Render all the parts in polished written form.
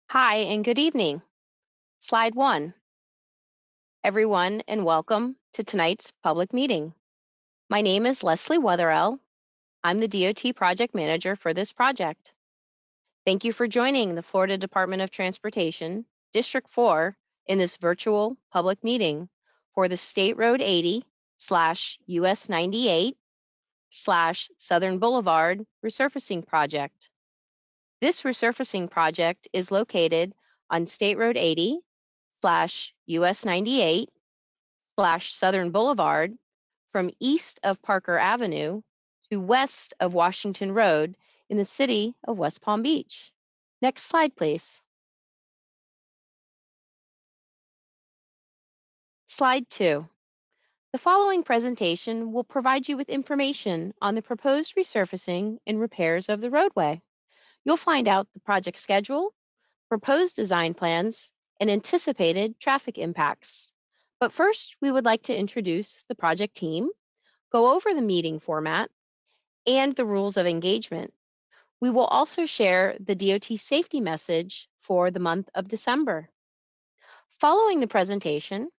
Hi and good evening. Slide 1. Everyone and welcome to tonight's public meeting. My name is Leslie Wetherell. I'm the DOT project manager for this project. Thank you for joining the Florida Department of Transportation, District 4, in this virtual public meeting for the State Road 80/US 98/Southern Boulevard Resurfacing Project. This resurfacing project is located on State Road 80/US 98/Southern Boulevard from east of Parker Avenue to west of Washington Road in the city of West Palm Beach. Next slide, please. Slide 2. The following presentation will provide you with information on the proposed resurfacing and repairs of the roadway. You'll find out the project schedule, proposed design plans, and anticipated traffic impacts. But first, we would like to introduce the project team, go over the meeting format, and the rules of engagement. We will also share the DOT safety message for the month of December. Following the presentation,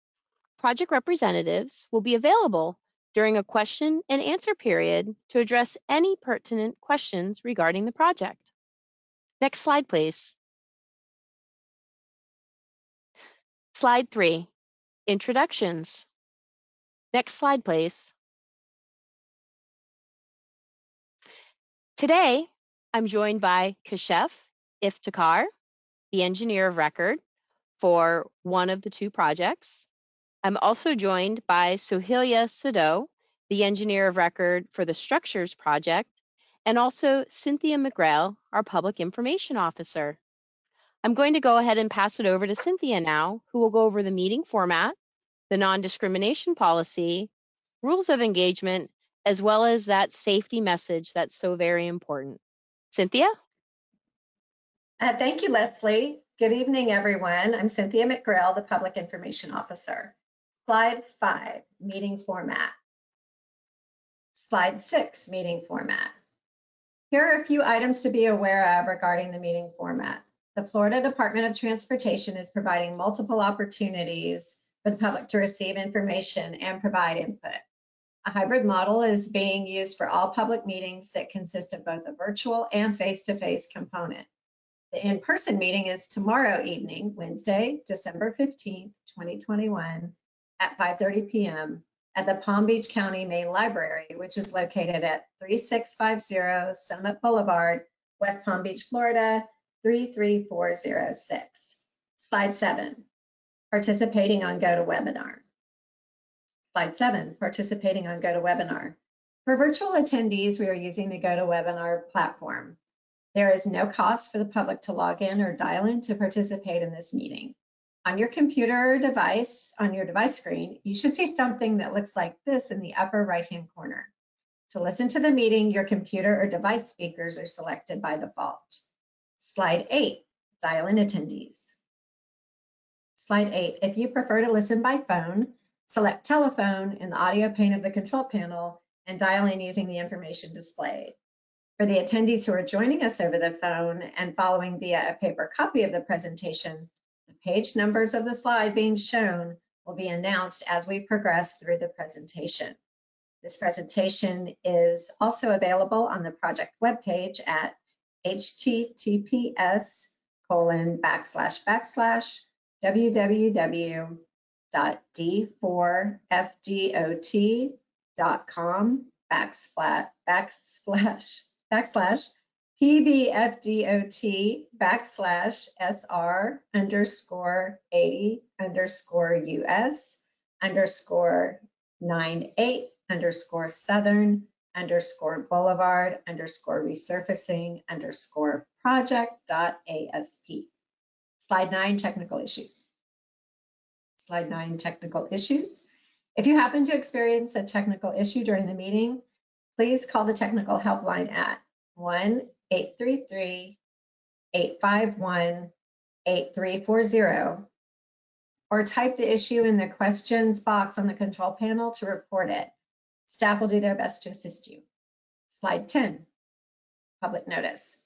project representatives will be available during a question and answer period to address any pertinent questions regarding the project. Next slide, please. Slide 3, introductions. Next slide, please. Today, I'm joined by Kashef Iftikhar, the engineer of record for one of the two projects. I'm also joined by Sohilia Sado, the engineer of record for the structures project, and also Cynthia McGrail, our public information officer. I'm going to go ahead and pass it over to Cynthia now, who will go over the meeting format, the non-discrimination policy, rules of engagement, as well as that safety message that's so very important. Cynthia? Thank you, Leslie. Good evening, everyone. I'm Cynthia McGrail, the Public Information Officer. Slide 5, meeting format. Slide 6, meeting format. Here are a few items to be aware of regarding the meeting format. The Florida Department of Transportation is providing multiple opportunities for the public to receive information and provide input. A hybrid model is being used for all public meetings that consist of both a virtual and face-to-face component. The in-person meeting is tomorrow evening, Wednesday, December 15th, 2021 at 5:30 p.m. at the Palm Beach County Main Library, which is located at 3650 Summit Boulevard, West Palm Beach, Florida, 33406. Slide 7, participating on GoToWebinar. Slide 7, participating on GoToWebinar. For virtual attendees, we are using the GoToWebinar platform. There is no cost for the public to log in or dial in to participate in this meeting. On your computer or device, on your device screen, you should see something that looks like this in the upper right-hand corner. To listen to the meeting, your computer or device speakers are selected by default. Slide 8, dial-in attendees. Slide 8, if you prefer to listen by phone, select telephone in the audio pane of the control panel and dial in using the information displayed. For the attendees who are joining us over the phone and following via a paper copy of the presentation, the page numbers of the slide being shown will be announced as we progress through the presentation. This presentation is also available on the project webpage at https://www.d4fdot.com/SR_80_Southern_boulevard_project.asp. Slide 9, technical issues. Slide 9, technical issues. If you happen to experience a technical issue during the meeting, please call the technical helpline at 1-833-851-8340 or type the issue in the questions box on the control panel to report it. Staff will do their best to assist you. Slide 10, public notice.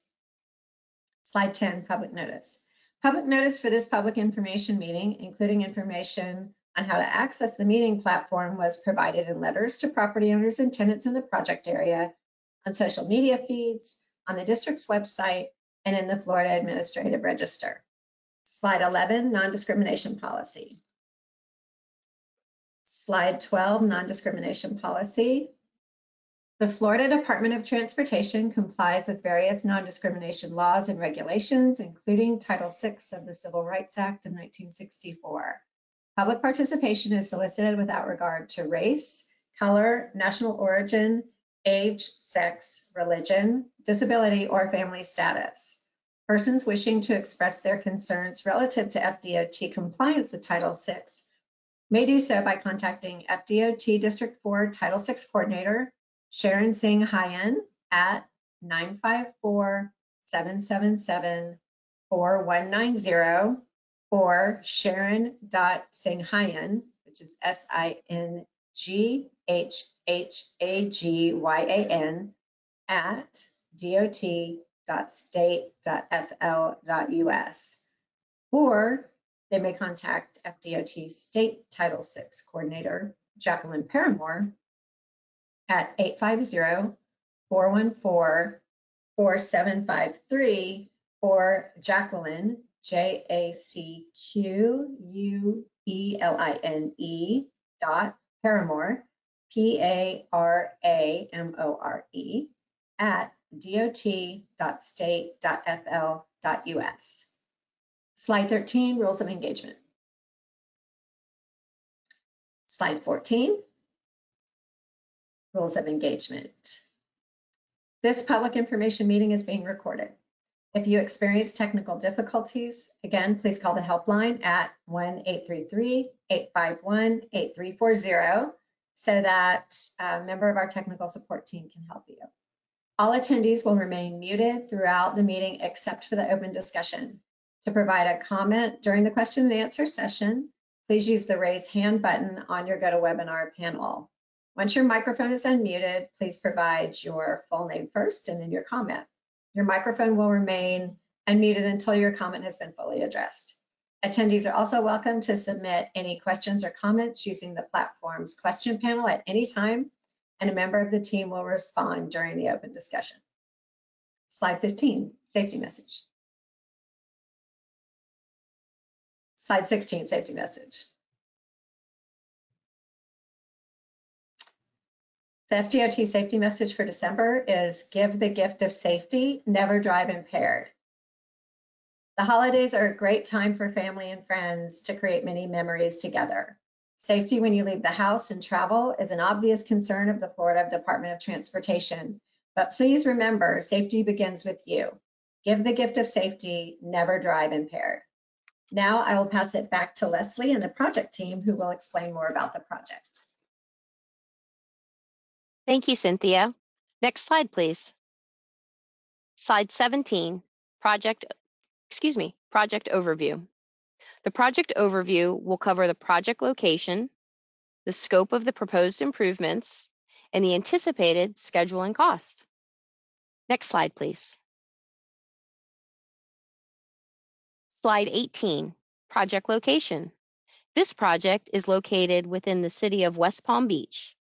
Slide 10, public notice. Public notice for this public information meeting, including information on how to access the meeting platform, was provided in letters to property owners and tenants in the project area, on social media feeds, on the district's website, and in the Florida Administrative Register. Slide 11, non-discrimination policy. Slide 12, non-discrimination policy. The Florida Department of Transportation complies with various non-discrimination laws and regulations, including Title VI of the Civil Rights Act of 1964. Public participation is solicited without regard to race, color, national origin, age, sex, religion, disability, or family status. Persons wishing to express their concerns relative to FDOT compliance with Title VI may do so by contacting FDOT District 4 Title VI Coordinator Sharon Singh Hyen at 954-777-4190 or sharon.singhagyan, which is SINGHHAGYAN at dot.state.fl.us, or they may contact FDOT State Title VI Coordinator Jacqueline Paramore at 850-414-4753 or Jacqueline, JACQUELINE dot Paramore, PARAMORE at dot.state.fl.us. Slide 13, rules of engagement. Slide 14, rules of engagement. This public information meeting is being recorded. If you experience technical difficulties, again, please call the helpline at 1-833-851-8340 so that a member of our technical support team can help you. All attendees will remain muted throughout the meeting except for the open discussion. To provide a comment during the question and answer session, please use the raise hand button on your GoToWebinar panel. Once your microphone is unmuted, please provide your full name first and then your comment. Your microphone will remain unmuted until your comment has been fully addressed. Attendees are also welcome to submit any questions or comments using the platform's question panel at any time, and a member of the team will respond during the open discussion. Slide 15, safety message. Slide 16, safety message. The FDOT safety message for December is give the gift of safety, never drive impaired. The holidays are a great time for family and friends to create many memories together. Safety when you leave the house and travel is an obvious concern of the Florida Department of Transportation, but please remember, safety begins with you. Give the gift of safety, never drive impaired. Now I will pass it back to Leslie and the project team who will explain more about the project. Thank you, Cynthia. Next slide, please. Slide 17, project overview. The project overview will cover the project location, the scope of the proposed improvements, and the anticipated schedule and cost. Next slide, please. Slide 18, project location. This project is located within the city of West Palm Beach.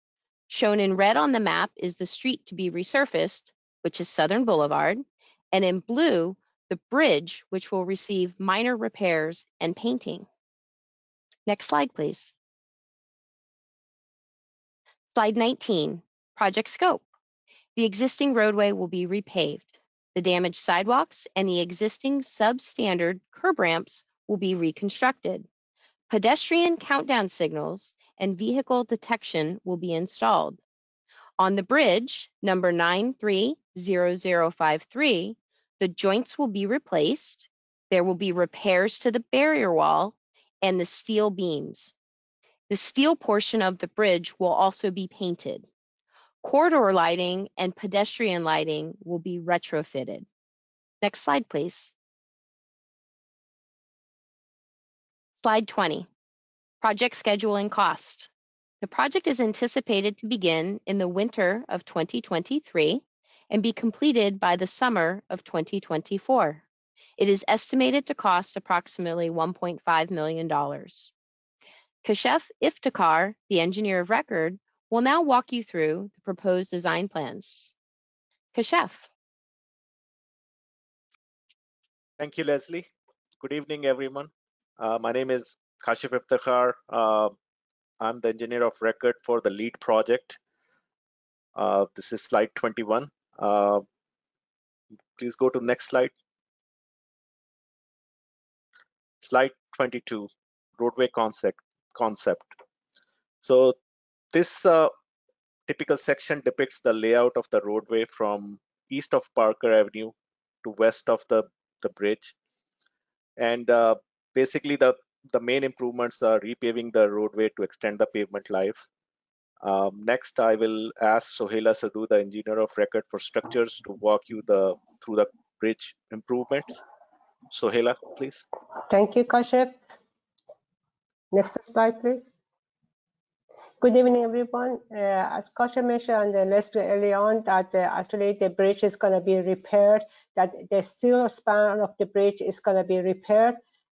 Shown in red on the map is the street to be resurfaced, which is Southern Boulevard, and in blue, the bridge, which will receive minor repairs and painting. Next slide, please. Slide 19, project scope. The existing roadway will be repaved. The damaged sidewalks and the existing substandard curb ramps will be reconstructed. Pedestrian countdown signals and vehicle detection will be installed. On the bridge, number 930053, the joints will be replaced. There will be repairs to the barrier wall and the steel beams. The steel portion of the bridge will also be painted. Corridor lighting and pedestrian lighting will be retrofitted. Next slide, please. Slide 20, project schedule and cost. The project is anticipated to begin in the winter of 2023 and be completed by the summer of 2024. It is estimated to cost approximately $1.5 million. Kashef Iftikhar, the engineer of record, will now walk you through the proposed design plans. Kashef. Thank you, Leslie. Good evening, everyone. My name is Kashif Iftikhar. I'm the engineer of record for the lead project. This is slide 21. Please go to next slide. Slide 22, roadway concept. So this typical section depicts the layout of the roadway from east of Parker Avenue to west of the bridge. And basically the main improvements are repaving the roadway to extend the pavement life. Next, I will ask Sohaila Sadhu, the engineer of record for structures, to walk you through the bridge improvements. Sohaila, please. Thank you, Kashif. Next slide, please. Good evening, everyone. As Kashif mentioned and Leslie early on, that actually the bridge is going to be repaired, that the steel span of the bridge is going to be repaired.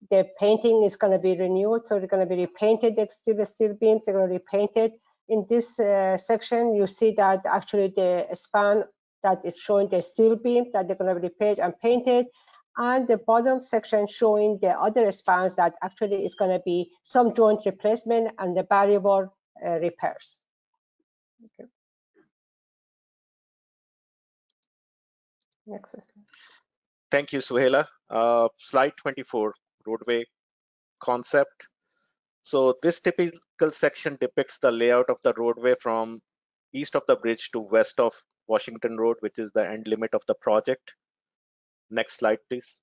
The painting is going to be renewed, so they're going to be repainted. The steel beams are going to be repainted. In this section, you see that actually the span that is showing the steel beam that they're going to be repaired and painted, and the bottom section showing the other spans that actually is going to be some joint replacement and the variable repairs. Okay. Next slide. Thank you, Sohaila. Slide 24, roadway concept. So this typical section depicts the layout of the roadway from east of the bridge to west of Washington Road, which is the end limit of the project. Next slide, please.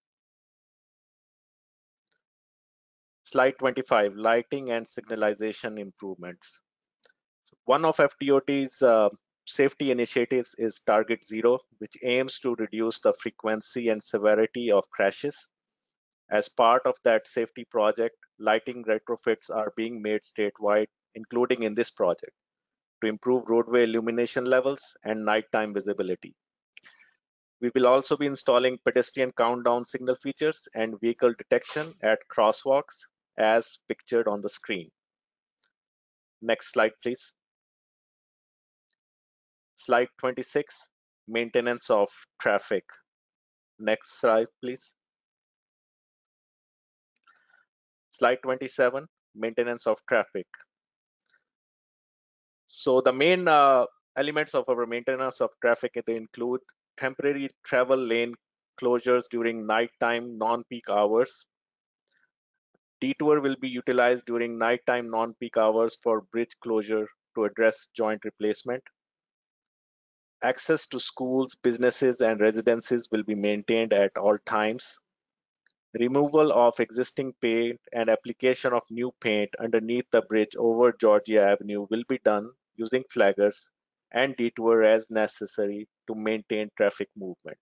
Slide 25, lighting and signalization improvements. So one of FDOT's safety initiatives is Target Zero, which aims to reduce the frequency and severity of crashes. As part of that safety project, lighting retrofits are being made statewide, including in this project, to improve roadway illumination levels and nighttime visibility. We will also be installing pedestrian countdown signal features and vehicle detection at crosswalks as pictured on the screen. Next slide, please. Slide 26, maintenance of traffic. Next slide, please. Slide 27, maintenance of traffic. So the main elements of our maintenance of traffic, they include temporary travel lane closures during nighttime non-peak hours. Detour will be utilized during nighttime non-peak hours for bridge closure to address joint replacement. Access to schools, businesses, and residences will be maintained at all times. Removal of existing paint and application of new paint underneath the bridge over Georgia Avenue will be done using flaggers and detour as necessary to maintain traffic movement.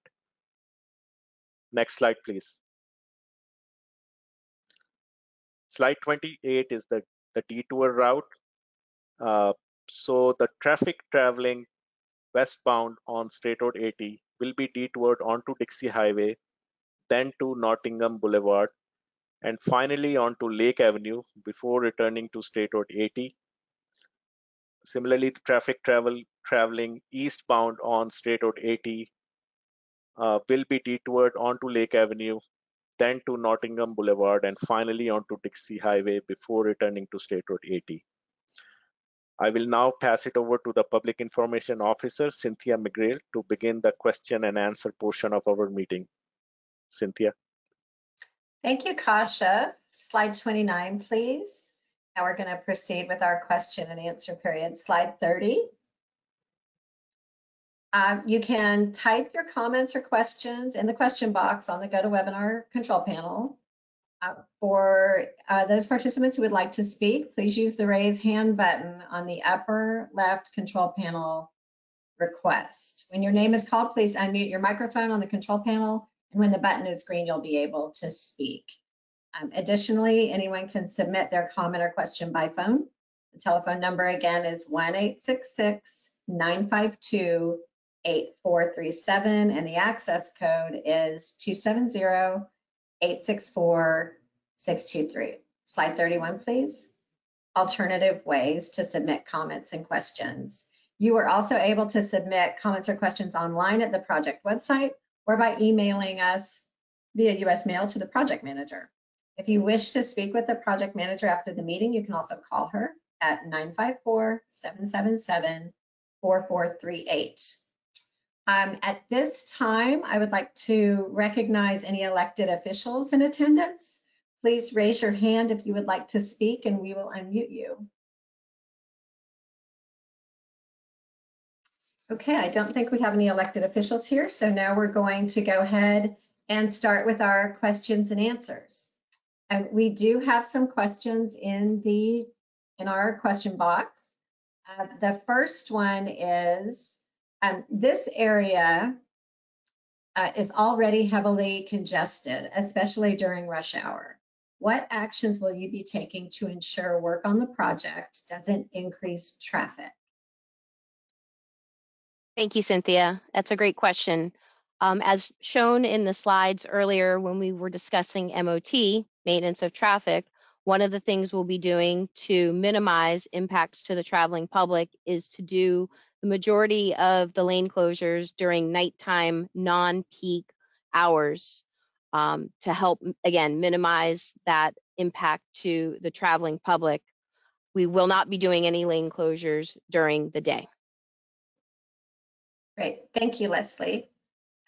Next slide, please. Slide 28 is the detour route. So the traffic traveling westbound on State Road 80 will be detoured onto Dixie Highway, then to Nottingham Boulevard, and finally onto Lake Avenue before returning to State Road 80. Similarly, the traffic traveling eastbound on State Road 80 will be detoured onto Lake Avenue, then to Nottingham Boulevard, and finally onto Dixie Highway before returning to State Road 80. I will now pass it over to the Public Information Officer, Cynthia McGrail, to begin the question and answer portion of our meeting. Cynthia. Thank you, Kasha. Slide 29, please. Now we're going to proceed with our question and answer period. Slide 30. You can type your comments or questions in the question box on the GoToWebinar control panel. For those participants who would like to speak, please use the raise hand button on the upper left control panel request. When your name is called, please unmute your microphone on the control panel, and when the button is green, you'll be able to speak. Additionally, anyone can submit their comment or question by phone. The telephone number again is 1-866-952-8888. 8437, and the access code is 270-864-623. Slide 31, please. Alternative ways to submit comments and questions. You are also able to submit comments or questions online at the project website or by emailing us via US mail to the project manager. If you wish to speak with the project manager after the meeting, you can also call her at 954-777-4438. At this time, I would like to recognize any elected officials in attendance. Please raise your hand if you would like to speak and we will unmute you. Okay, I don't think we have any elected officials here, so now we're going to go ahead and start with our questions and answers. We do have some questions in our question box. The first one is, this area is already heavily congested, especially during rush hour. What actions will you be taking to ensure work on the project doesn't increase traffic? Thank you, Cynthia. That's a great question. As shown in the slides earlier when we were discussing MOT, maintenance of traffic, one of the things we'll be doing to minimize impacts to the traveling public is to do the majority of the lane closures during nighttime, non-peak hours to help, again, minimize that impact to the traveling public. We will not be doing any lane closures during the day. Great, thank you, Leslie.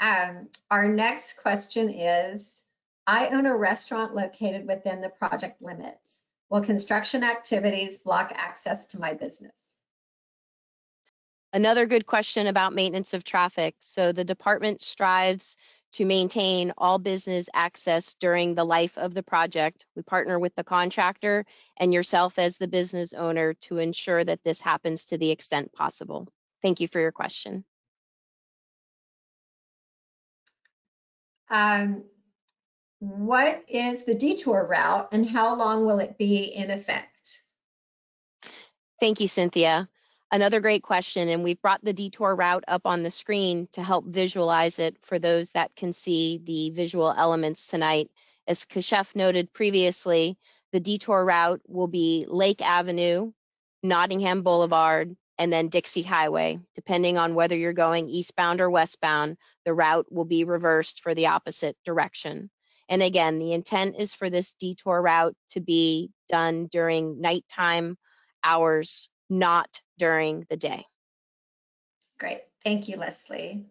Our next question is, I own a restaurant located within the project limits. Will construction activities block access to my business? Another good question about maintenance of traffic. So the department strives to maintain all business access during the life of the project. We partner with the contractor and yourself as the business owner to ensure that this happens to the extent possible. Thank you for your question. What is the detour route and how long will it be in effect? Thank you, Cynthia. Another great question, and we've brought the detour route up on the screen to help visualize it for those that can see the visual elements tonight. As Kashef noted previously, the detour route will be Lake Avenue, Nottingham Boulevard, and then Dixie Highway. Depending on whether you're going eastbound or westbound, the route will be reversed for the opposite direction. And again, the intent is for this detour route to be done during nighttime hours, not during the day. Great, thank you, Leslie.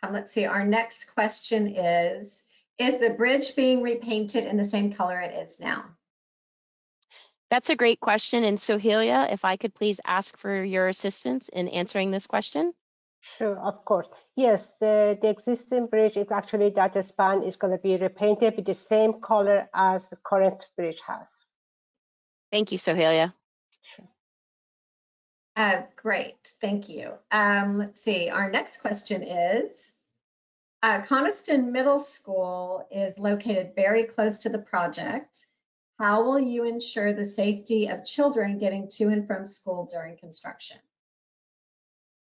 Let's see, our next question is the bridge being repainted in the same color it is now? That's a great question. And Sohelia, if I could please ask for your assistance in answering this question. Sure, of course. Yes, the existing bridge is actually, that span is going to be repainted with the same color as the current bridge has. Thank you, Sohelia. Sure. Great, thank you. Let's see, our next question is, Coniston Middle School is located very close to the project. How will you ensure the safety of children getting to and from school during construction?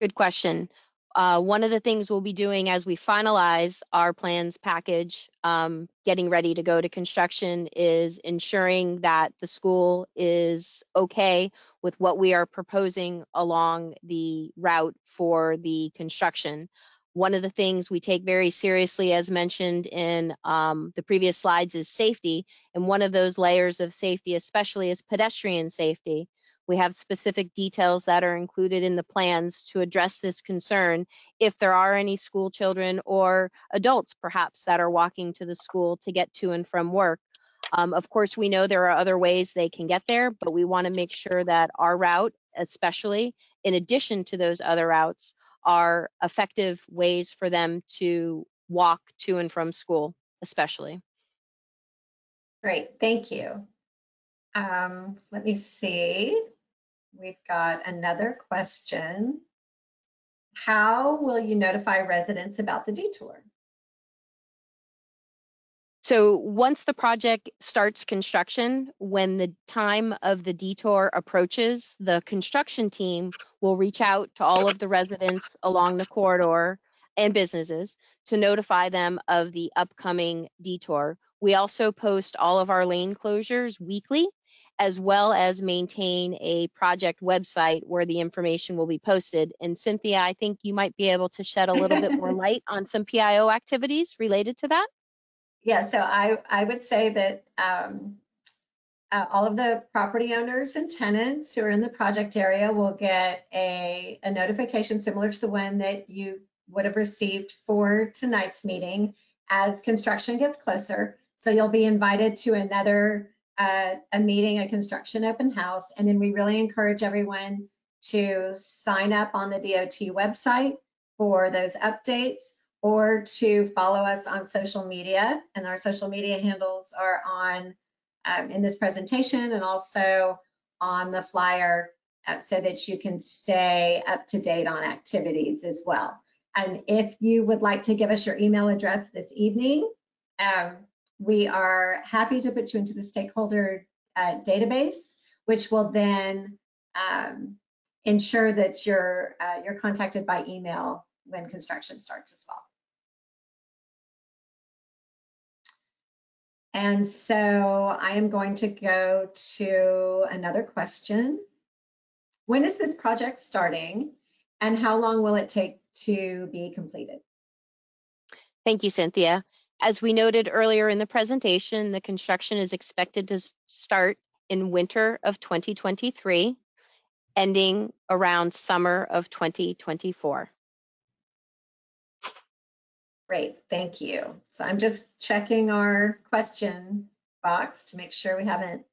Good question. One of the things we'll be doing as we finalize our plans package, getting ready to go to construction, is ensuring that the school is okay with what we are proposing along the route for the construction. One of the things we take very seriously, as mentioned in the previous slides, is safety. And one of those layers of safety, especially, is pedestrian safety. We have specific details that are included in the plans to address this concern if there are any school children or adults perhaps that are walking to the school to get to and from work. Of course, we know there are other ways they can get there, but we want to make sure that our route, especially in addition to those other routes, are effective ways for them to walk to and from school, especially. Great, thank you. Let me see. We've got another question. How will you notify residents about the detour? So once the project starts construction, when the time of the detour approaches, the construction team will reach out to all of the residents along the corridor and businesses to notify them of the upcoming detour. We also post all of our lane closures weekly, as well as maintain a project website where the information will be posted. And Cynthia, I think you might be able to shed a little bit more light on some PIO activities related to that. Yeah, so I would say that all of the property owners and tenants who are in the project area will get a notification similar to the one that you would have received for tonight's meeting as construction gets closer. So you'll be invited to another a meeting, a construction open house, and then we really encourage everyone to sign up on the DOT website for those updates, or to follow us on social media. And our social media handles are on in this presentation and also on the flyer, so that you can stay up to date on activities as well. And if you would like to give us your email address this evening, we are happy to put you into the stakeholder database, which will then ensure that you're contacted by email when construction starts as well. And so I am going to go to another question. When is this project starting, and how long will it take to be completed? Thank you, Cynthia. As we noted earlier in the presentation, the construction is expected to start in winter of 2023, ending around summer of 2024. Great, thank you. So I'm just checking our question box to make sure we haven't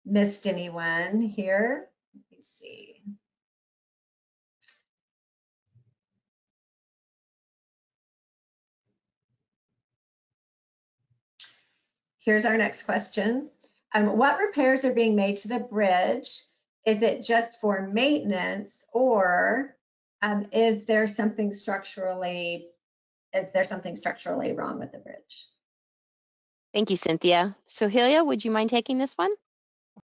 missed anyone here. Let me see. Here's our next question. What repairs are being made to the bridge? Is it just for maintenance, or is there something structurally wrong with the bridge? Thank you, Cynthia. Sohelia, would you mind taking this one?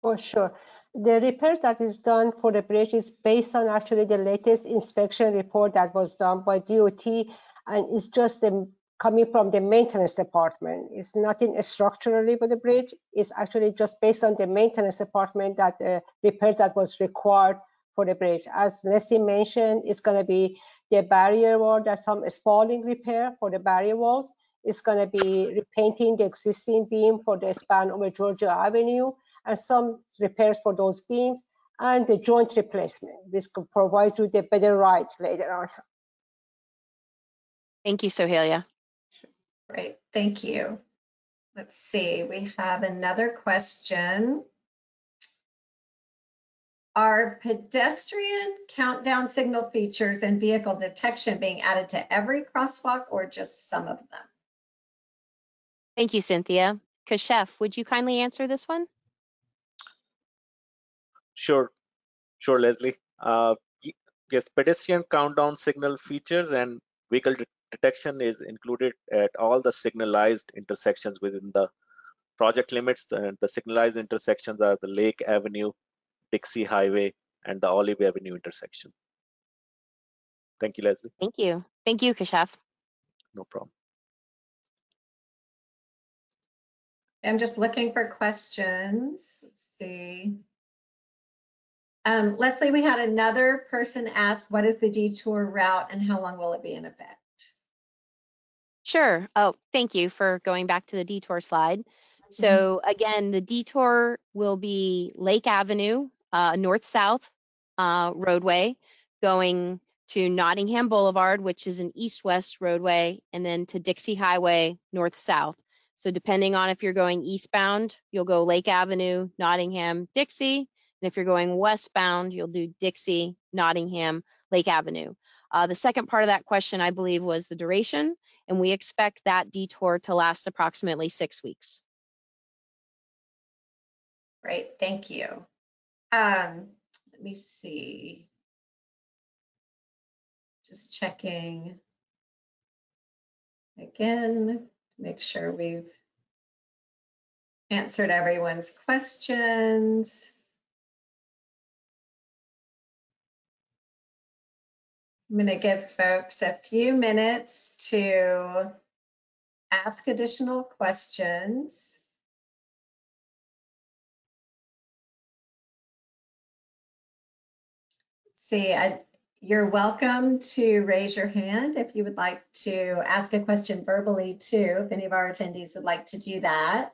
For sure. The repairs that is done for the bridge is based on actually the latest inspection report that was done by DOT, and it's just coming from the maintenance department. It's nothing structurally with the bridge. It's actually just based on the maintenance department that repair that was required for the bridge. As Leslie mentioned, it's going to be the barrier wall, that's some spalling repair for the barrier walls. It's going to be repainting the existing beam for the span over Georgia Avenue, and some repairs for those beams, and the joint replacement. This could provide you the better ride later on. Thank you, Sohelia. Great, thank you. Let's see, we have another question. Are pedestrian countdown signal features and vehicle detection being added to every crosswalk, or just some of them? Thank you, Cynthia. Kashef, would you kindly answer this one? Sure, Leslie. Yes, pedestrian countdown signal features and vehicle detection is included at all the signalized intersections within the project limits. The signalized intersections are the Lake Avenue, Dixie Highway, and the Olive Avenue intersection. Thank you, Leslie. Thank you. Thank you, Kashef. No problem. I'm just looking for questions. Let's see. Leslie, we had another person ask, what is the detour route and how long will it be in effect? Sure. Oh, thank you for going back to the detour slide. So again, the detour will be Lake Avenue, north-south roadway, going to Nottingham Boulevard, which is an east-west roadway, and then to Dixie Highway, north-south. So depending on if you're going eastbound, you'll go Lake Avenue, Nottingham, Dixie. And if you're going westbound, you'll do Dixie, Nottingham, Lake Avenue. The second part of that question, I believe, was the duration, and we expect that detour to last approximately 6 weeks. Great, thank you. Let me see. Just checking again, make sure we've answered everyone's questions. I'm going to give folks a few minutes to ask additional questions. See, you're welcome to raise your hand if you would like to ask a question verbally too, if any of our attendees would like to do that.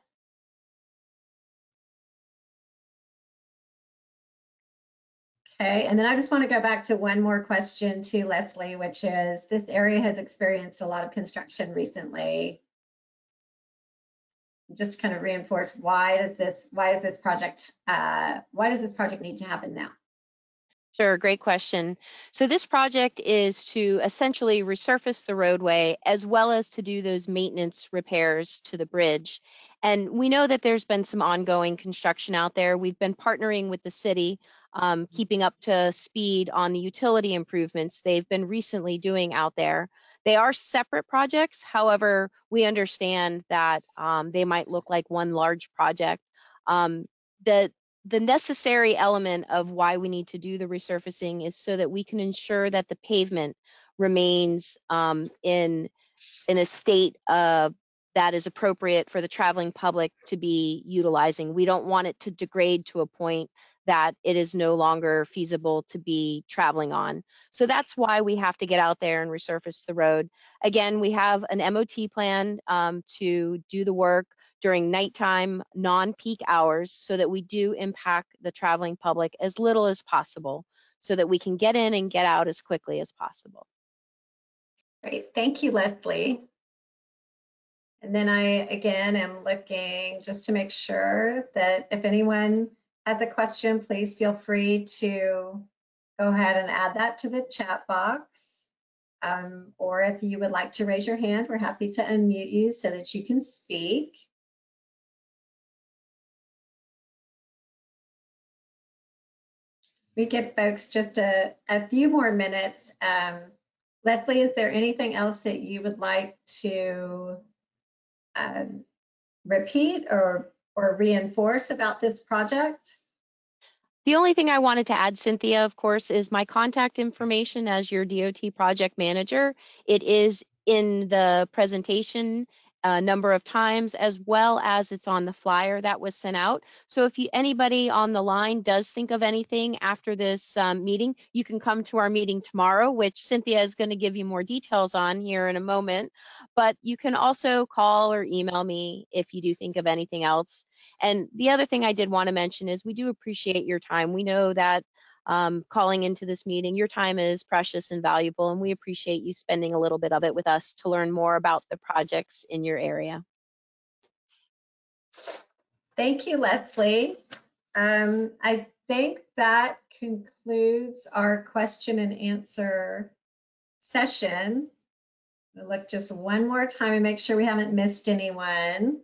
Okay, and then I just want to go back to one more question to Leslie, which is, this area has experienced a lot of construction recently. Just to kind of reinforce, why does this project need to happen now? Sure, great question. So this project is to essentially resurface the roadway as well as to do those maintenance repairs to the bridge. And we know that there's been some ongoing construction out there. We've been partnering with the city, keeping up to speed on the utility improvements they've been recently doing out there. They are separate projects. However, we understand that they might look like one large project. The necessary element of why we need to do the resurfacing is so that we can ensure that the pavement remains in a state that is appropriate for the traveling public to be utilizing. We don't want it to degrade to a point that it is no longer feasible to be traveling on. So that's why we have to get out there and resurface the road. Again, we have an MOT plan to do the work during nighttime, non-peak hours, so that we do impact the traveling public as little as possible, so that we can get in and get out as quickly as possible. Great, thank you, Leslie. And then I, again, am looking just to make sure that if anyone has a question, please feel free to go ahead and add that to the chat box. Or if you would like to raise your hand, we're happy to unmute you so that you can speak. We give folks just a few more minutes. Leslie, is there anything else that you would like to repeat or reinforce about this project? The only thing I wanted to add, Cynthia, of course, is my contact information as your DOT project manager. It is in the presentation a number of times, as well as it's on the flyer that was sent out. So if anybody on the line does think of anything after this meeting, you can come to our meeting tomorrow, which Cynthia is going to give you more details on here in a moment. But you can also call or email me if you do think of anything else. And the other thing I did want to mention is we do appreciate your time. We know that calling into this meeting, your time is precious and valuable, and we appreciate you spending a little bit of it with us to learn more about the projects in your area. Thank you, Leslie. I think that concludes our question and answer session. We'll look just one more time and make sure we haven't missed anyone.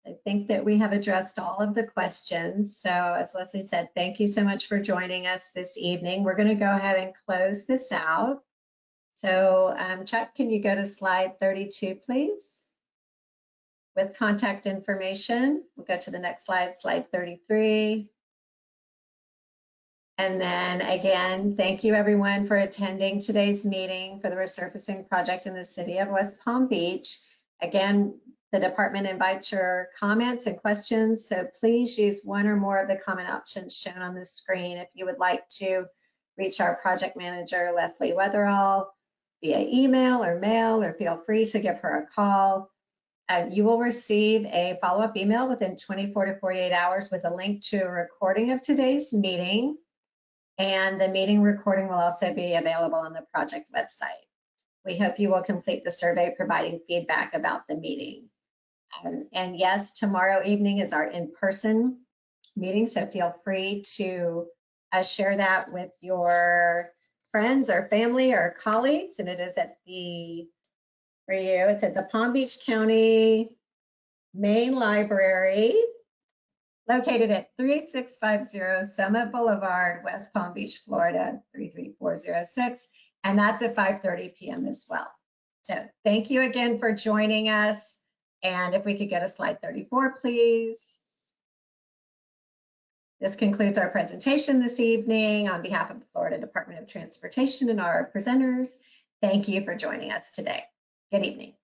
I think that we have addressed all of the questions. So as Leslie said, thank you so much for joining us this evening. We're going to go ahead and close this out. So Chuck, can you go to slide 32, please? With contact information. We'll go to the next slide, slide 33. And then again, thank you everyone for attending today's meeting for the resurfacing project in the city of West Palm Beach. Again, the department invites your comments and questions, so please use one or more of the comment options shown on the screen if you would like to reach our project manager, Leslie Weatherall, via email or mail, or feel free to give her a call. You will receive a follow-up email within 24 to 48 hours with a link to a recording of today's meeting. And the meeting recording will also be available on the project website. We hope you will complete the survey providing feedback about the meeting. And yes, tomorrow evening is our in-person meeting, so feel free to share that with your friends or family or colleagues. And it is at it's at the Palm Beach County Main Library, located at 3650 Summit Boulevard, West Palm Beach, Florida, 33406. And that's at 5:30 p.m. as well. So thank you again for joining us. And if we could get a slide 34, please. This concludes our presentation this evening. On behalf of the Florida Department of Transportation and our presenters, thank you for joining us today. Good evening.